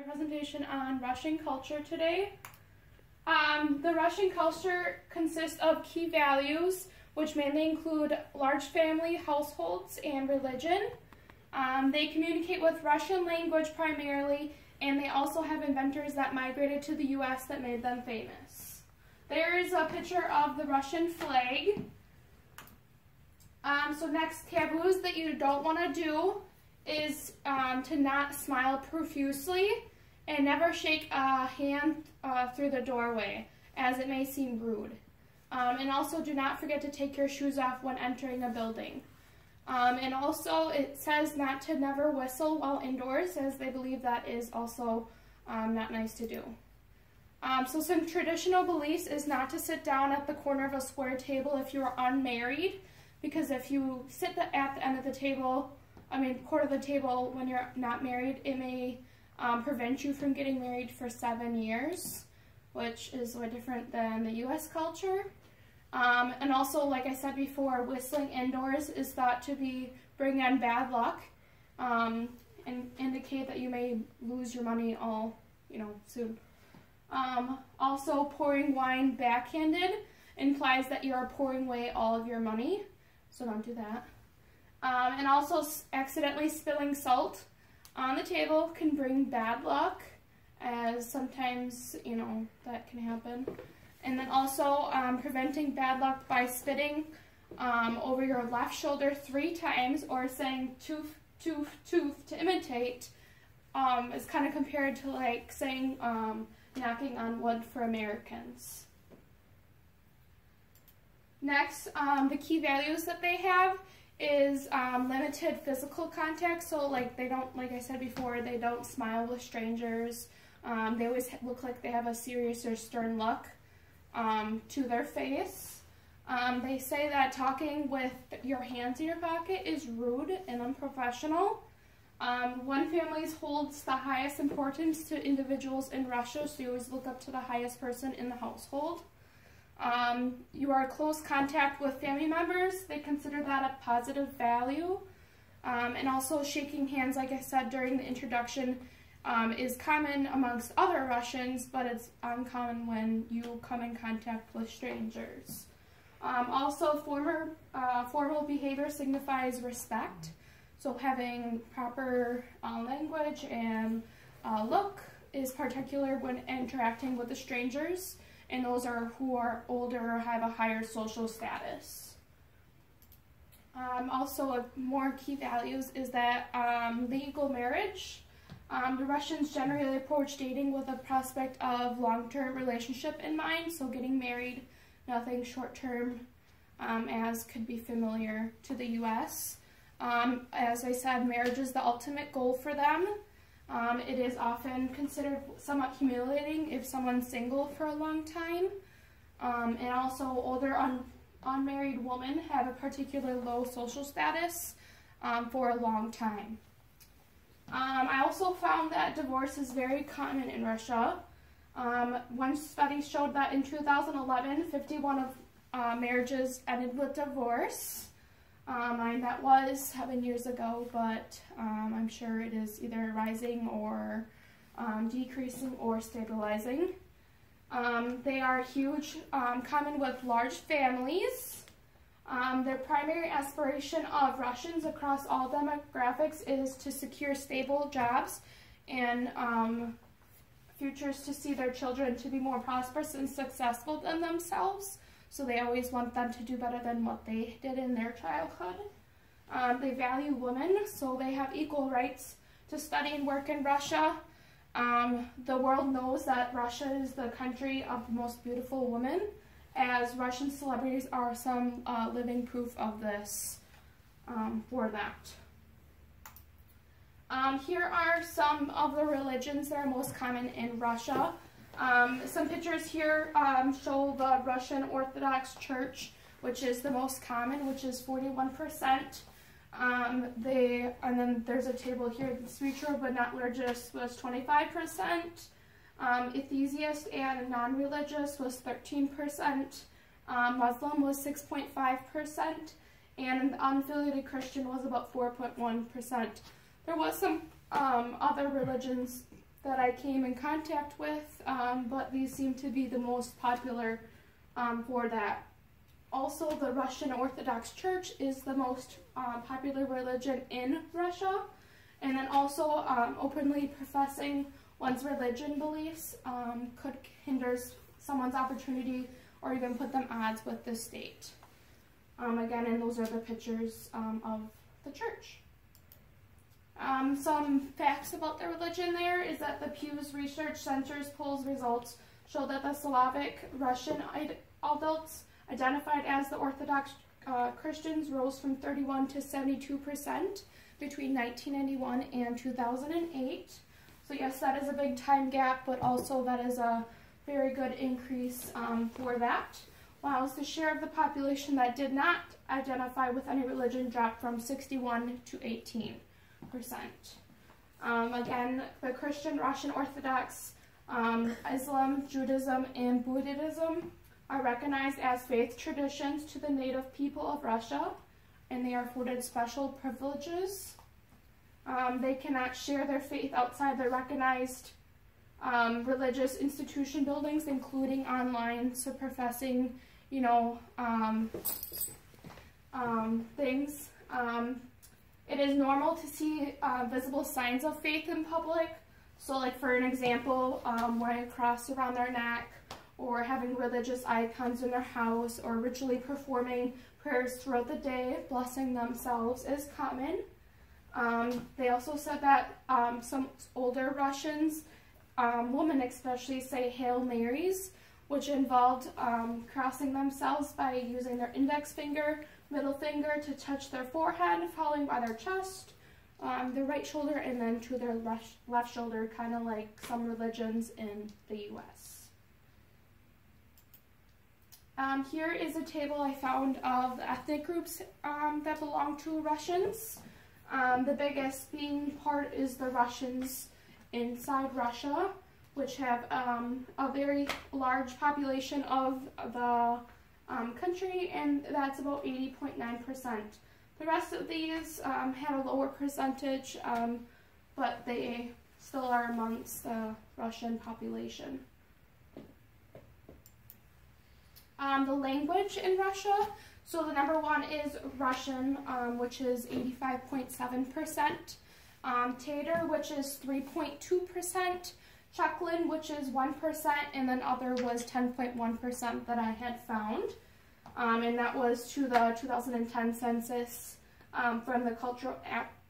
presentation on Russian culture today. The Russian culture consists of key values, which mainly include large family households and religion. They communicate with Russian language primarily, and they also have inventors that migrated to the U.S. that made them famous. There is a picture of the Russian flag. So next, taboos that you don't want to do is to not smile profusely and never shake a hand through the doorway, as it may seem rude. And also do not forget to take your shoes off when entering a building. And also it says not to never whistle while indoors, as they believe that is also not nice to do. So some traditional beliefs is not to sit down at the corner of a square table if you are unmarried, because if you sit at the end of the table, quarter of the table when you're not married, it may prevent you from getting married for 7 years, which is way different than the U.S. culture. And also, like I said before, whistling indoors is thought to bring on bad luck, and indicate that you may lose your money all, soon. Also, pouring wine backhanded implies that you are pouring away all of your money, so don't do that. And also, accidentally spilling salt on the table can bring bad luck, as sometimes, that can happen. And then also, preventing bad luck by spitting over your left shoulder 3 times, or saying tooth, tooth, tooth to imitate, is kind of compared to like saying knocking on wood for Americans. Next, the key values that they have is limited physical contact. So like I said before, they don't smile with strangers. They always look like they have a serious or stern look to their face. They say that talking with your hands in your pocket is rude and unprofessional. One family holds the highest importance to individuals in Russia, so you always look up to the highest person in the household. You are in close contact with family members. They consider that a positive value. And also shaking hands, like I said during the introduction, is common amongst other Russians, but it's uncommon when you come in contact with strangers. Also, formal behavior signifies respect. So having proper language and look is particular when interacting with the strangers, and those are who are older or have a higher social status. Also, more key values is that legal marriage. The Russians generally approach dating with a prospect of long-term relationship in mind, so getting married, nothing short-term, as could be familiar to the U.S. As I said, marriage is the ultimate goal for them. It is often considered somewhat humiliating if someone's single for a long time. And also, older unmarried women have a particular low social status for a long time. I also found that divorce is very common in Russia. One study showed that in 2011, 51 of marriages ended with divorce. That was 7 years ago, but I'm sure it is either rising or decreasing or stabilizing. They are huge, common with large families. Their primary aspiration of Russians across all demographics is to secure stable jobs and futures to see their children to be more prosperous and successful than themselves. So they always want them to do better than what they did in their childhood. They value women, so they have equal rights to study and work in Russia. The world knows that Russia is the country of the most beautiful women, as Russian celebrities are some living proof of this for that. Here are some of the religions that are most common in Russia. Some pictures here show the Russian Orthodox Church, which is the most common, which is 41%. And then there's a table here, spiritual but not religious was 25%. Atheist and non-religious was 13%. Muslim was 6.5%. And unaffiliated Christian was about 4.1%. There was some other religions that I came in contact with, but these seem to be the most popular for that. Also, the Russian Orthodox Church is the most popular religion in Russia, and then also openly professing one's religion beliefs could hinder someone's opportunity or even put them at odds with the state. Again, and those are the pictures of the church. Some facts about the religion there is that the Pew's Research Center's polls results show that the Slavic Russian adults identified as the Orthodox Christians rose from 31 to 72% between 1991 and 2008. So yes, that is a big time gap, but also that is a very good increase for that. While the share of the population that did not identify with any religion dropped from 61 to 18%. Again, the Christian, Russian Orthodox, Islam, Judaism, and Buddhism are recognized as faith traditions to the native people of Russia, and they are afforded special privileges. They cannot share their faith outside the recognized religious institution buildings, including online, so professing, you know, things. It is normal to see visible signs of faith in public. So like for an example, wearing a cross around their neck, or having religious icons in their house, or ritually performing prayers throughout the day, blessing themselves is common. They also said that some older Russians, women especially, say Hail Marys, which involved crossing themselves by using their index finger, middle finger to touch their forehead, following by their chest, their right shoulder, and then to their left shoulder, kind of like some religions in the U.S. Here is a table I found of the ethnic groups that belong to Russians. The biggest being part is the Russians inside Russia, which have a very large population of the country, and that's about 80.9%. The rest of these had a lower percentage, but they still are amongst the Russian population. The language in Russia, so the number one is Russian, which is 85.7%, Tatar, which is 3.2%, Chuklin, which is 1%, and then other was 10.1% that I had found, and that was to the 2010 census from the Cultural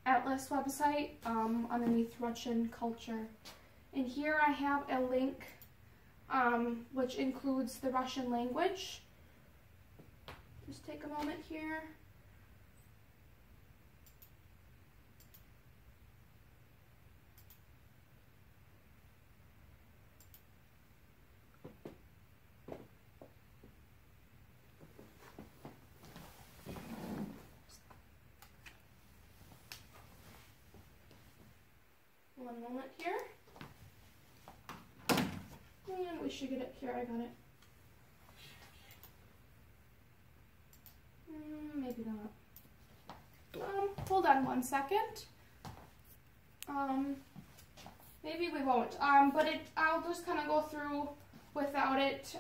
Atlas website underneath Russian culture. And here I have a link which includes the Russian language. Just take a moment here. One moment here. And we should get it here. I got it. Maybe not. Hold on one second. Maybe we won't. But I'll just kind of go through without it,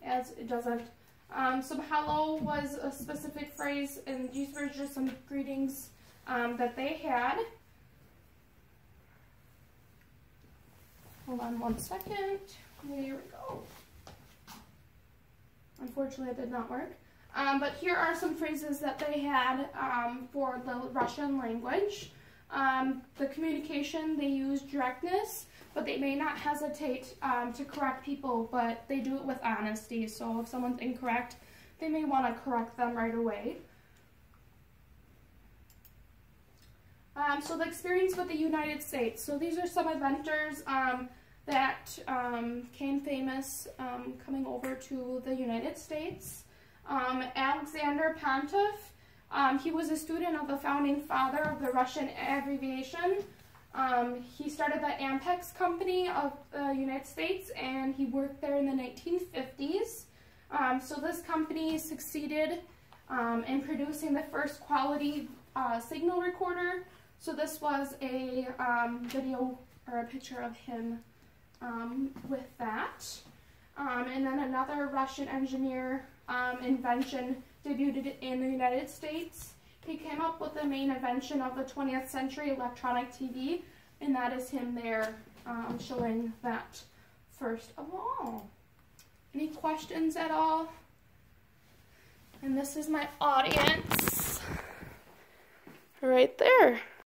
as it doesn't. So hello was a specific phrase, and these were just some greetings that they had. Hold on one second. Here we go. Unfortunately, it did not work. But here are some phrases that they had for the Russian language. The communication, they use directness, but they may not hesitate to correct people, but they do it with honesty. So if someone's incorrect, they may want to correct them right away. So the experience with the United States. So these are some inventors that came famous coming over to the United States. Alexander Pantov, he was a student of the founding father of the Russian aviation. He started the Ampex company of the United States, and he worked there in the 1950s. So this company succeeded in producing the first quality signal recorder. So this was a video or a picture of him with that. And then another Russian engineer invention debuted in the United States. He came up with the main invention of the 20th century, electronic TV, and that is him there showing that first of all. Any questions at all? And this is my audience right there.